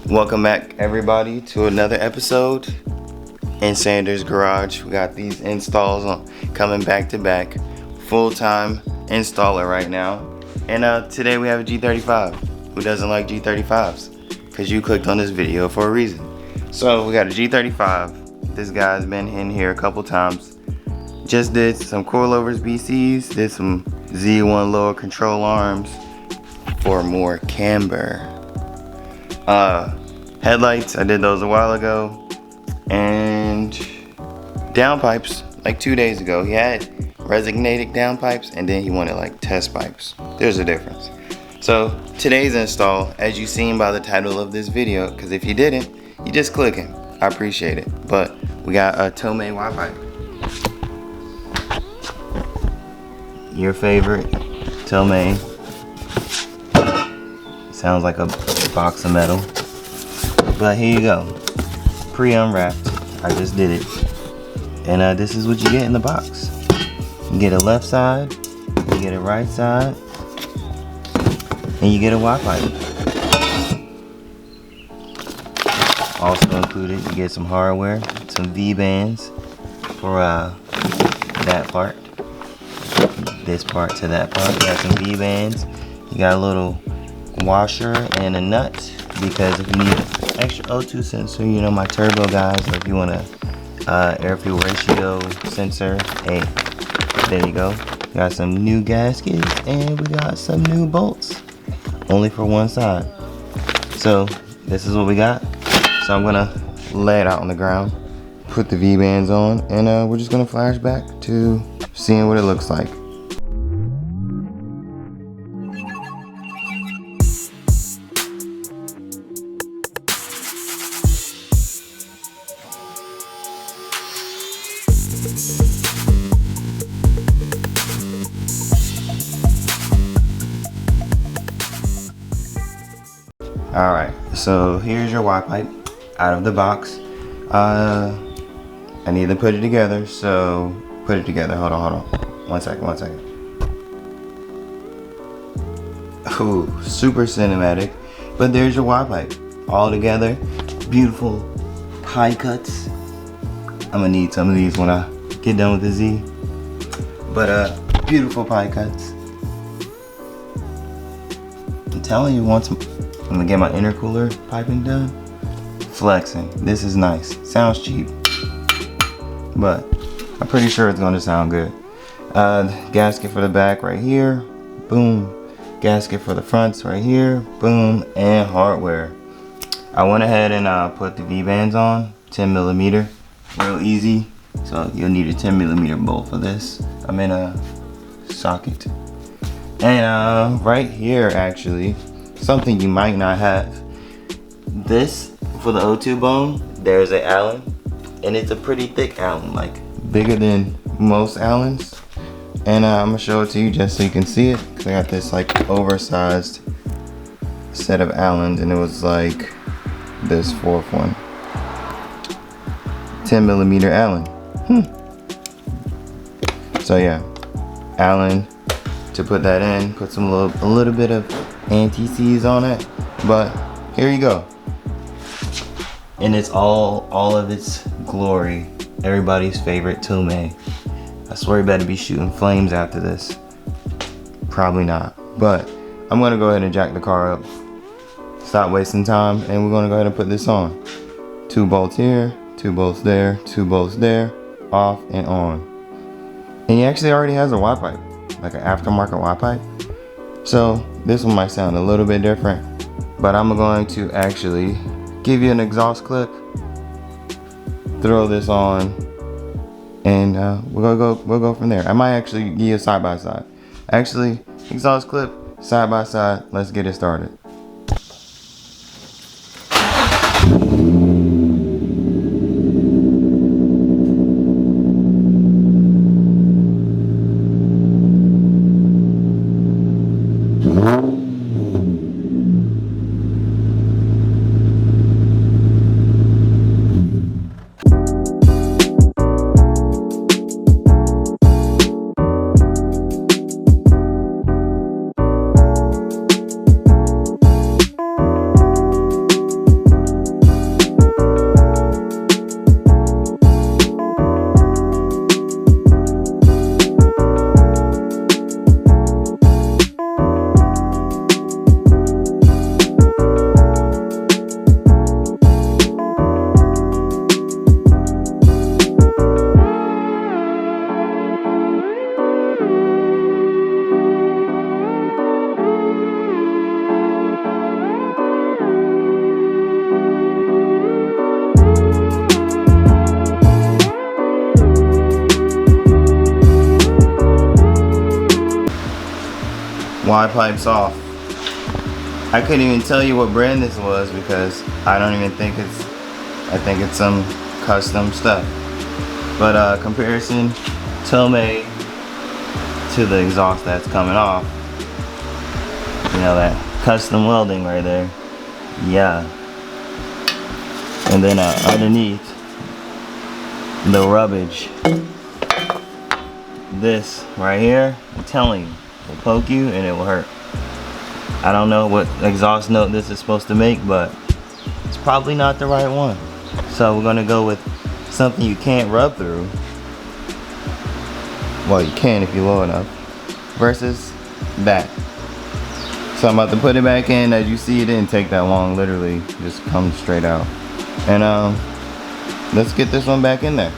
Welcome back, everybody, to another episode in Sanders' Garage. We got these installs coming back to back. Full-time installer right now. And today we have a G35. Who doesn't like G35s? Because you clicked on this video for a reason. So we got a G35. This guy's been in here a couple times. Just did some coilovers BCs. Did some Z1 lower control arms for more camber. Headlights, I did those a while ago. And downpipes, like 2 days ago. He had resignated downpipes and then he wanted like test pipes. There's a difference. So today's install, as you've seen by the title of this video, because if you didn't, you just click it. I appreciate it. But we got a Tomei Y-Pipe. Your favorite Tomei. Sounds like a box of metal. But here you go. Pre-unwrapped. I just did it. And this is what you get in the box. You get a left side, you get a right side, and you get a Y-Pipe. Also included, you get some hardware, some V-bands for that part. This part to that part. You got some V-bands. You got a little washer and a nut because if you need extra O2 sensor, you know, my turbo guys, or if you want a air fuel ratio sensor, hey, there you go. We got some new gaskets and we got some new bolts, only for one side. So this is what we got. So I'm gonna lay it out on the ground, put the V-bands on, and we're just gonna flash back to seeing what it looks like. Alright, so here's your Y-Pipe out of the box. I need to put it together, so put it together. Hold on. One second. Ooh, super cinematic. But there's your Y-Pipe all together. Beautiful pie cuts. I'm gonna need some of these when I get done with the Z. But beautiful pie cuts. I'm telling you, I'm gonna get my intercooler piping done. Flexing. This is nice. Sounds cheap, but I'm pretty sure it's gonna sound good. Gasket for the back right here. Boom. Gasket for the fronts right here. Boom. And hardware. I went ahead and put the V-bands on. 10mm. Real easy. So you'll need a 10mm bolt for this. I'm in a socket. And right here, actually, something you might not have. This, for the O2 bone, there's an Allen. And it's a pretty thick Allen, like bigger than most Allens. And I'm gonna show it to you just so you can see it. Cause I got this like oversized set of Allens and it was like this fourth one. 10mm Allen. So yeah, Allen to put that in, put a little bit of anti-seize on it, but here you go. And it's all of its glory. Everybody's favorite Tomei. I swear you better be shooting flames after this. Probably not, but I'm gonna go ahead and jack the car up. Stop wasting time, and we're gonna go ahead and put this on. 2 bolts here, 2 bolts there, 2 bolts there, off and on. And he actually already has a Y-Pipe, like an aftermarket Y-Pipe. So this one might sound a little bit different, but I'm going to actually give you an exhaust clip, throw this on, and we'll go from there. I might actually give you a side by side. Actually, exhaust clip, side by side. Let's get it started. Y-Pipes off. I couldn't even tell you what brand this was because I don't even think it's, I think it's some custom stuff. But comparison Tomei to the exhaust that's coming off. You know, that custom welding right there. Yeah. And then underneath, the rubbish. This right here, I'm telling you, will poke you and it will hurt. I don't know what exhaust note this is supposed to make, but it's probably not the right one. So we're gonna go with something you can't rub through. Well, you can if you're low enough. Versus that. So I'm about to put it back in. As you see, it didn't take that long. Literally, just comes straight out. And let's get this one back in there.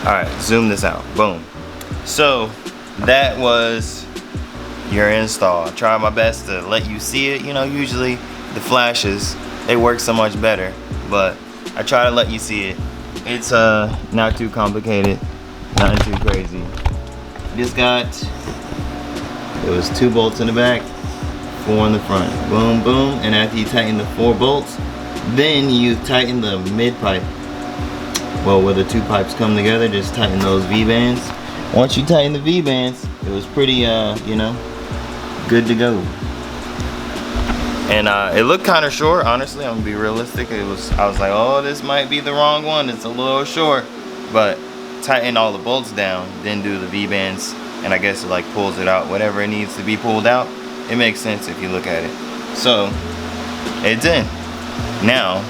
Alright, zoom this out. Boom. So that was your install. I tried my best to let you see it. You know, usually the flashes, they work so much better, but I try to let you see it. It's not too complicated, nothing too crazy. Just got, it was 2 bolts in the back, 4 in the front. Boom, boom. And after you tighten the 4 bolts, then you tighten the mid pipe. Well, where the 2 pipes come together, just tighten those V-bands. Once you tighten the V-bands, it was pretty, you know, good to go. And it looked kind of short, honestly. I'm gonna be realistic. I was like, oh, this might be the wrong one. It's a little short. But tighten all the bolts down, then do the V-bands, and I guess it like pulls it out. Whatever it needs to be pulled out, it makes sense if you look at it. So it's in. Now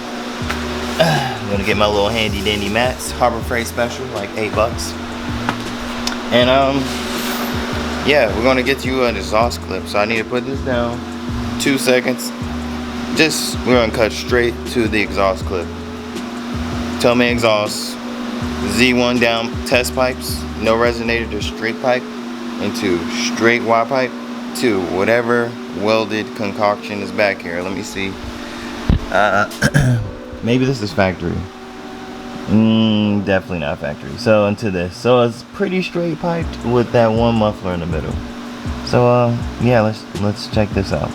I'm gonna get my little handy dandy mats, Harbor Freight special, like $8. And yeah, we're gonna get you an exhaust clip. So I need to put this down, 2 seconds. We're gonna cut straight to the exhaust clip. Tomei exhaust, Z1 down test pipes, no resonator, just straight pipe into straight Y-pipe to whatever welded concoction is back here. Let me see. Maybe this is factory. Definitely not factory. So into this. So it's pretty straight piped with that one muffler in the middle. So yeah, let's check this out.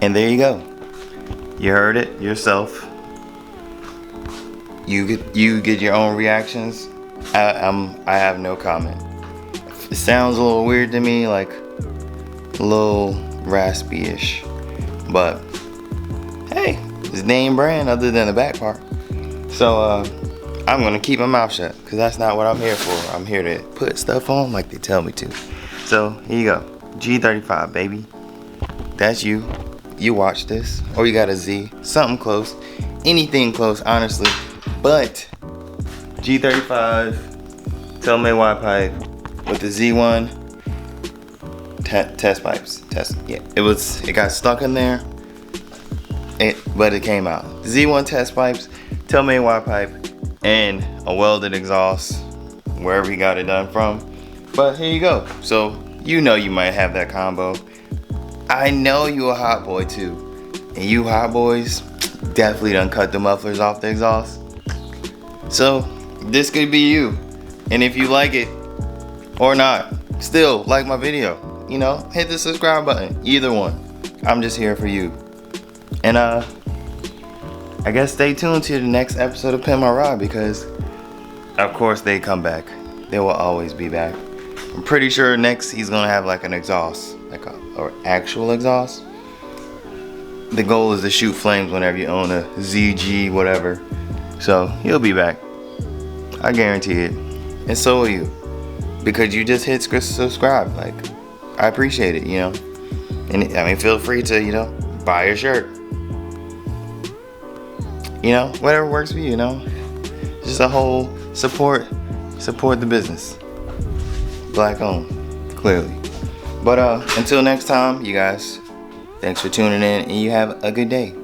And there you go. You heard it yourself. You get your own reactions. I have no comment. It sounds a little weird to me, like a little raspy-ish, but hey, it's name brand other than the back part. So I'm gonna keep my mouth shut because that's not what I'm here for. I'm here to put stuff on like they tell me to. So here you go, G35, baby. that's you. You watch this, or you got a Z, something close, anything close, honestly. But G35 Tomei Y-Pipe with the Z1 test pipes. Yeah, it got stuck in there, but it came out. Z1 test pipes, Tomei Y-Pipe, and a welded exhaust, wherever he got it done from. But here you go. So you know you might have that combo. I know you a hot boy too, and you hot boys definitely done cut the mufflers off the exhaust. So this could be you, and if you like it or not, still like my video. You know, hit the subscribe button. Either one. I'm just here for you. And I guess stay tuned to the next episode of Pin My Rod, because of course they come back. They will always be back. I'm pretty sure next he's gonna have like an exhaust, like or actual exhaust. The goal is to shoot flames whenever you own a ZG whatever. So he'll be back. I guarantee it. And so will you, because you just hit subscribe. Like, I appreciate it, you know. And I mean, feel free to, you know, buy a shirt. You know, whatever works for you, you know. Just a whole support the business. Black owned, clearly. But until next time, you guys, thanks for tuning in, and you have a good day.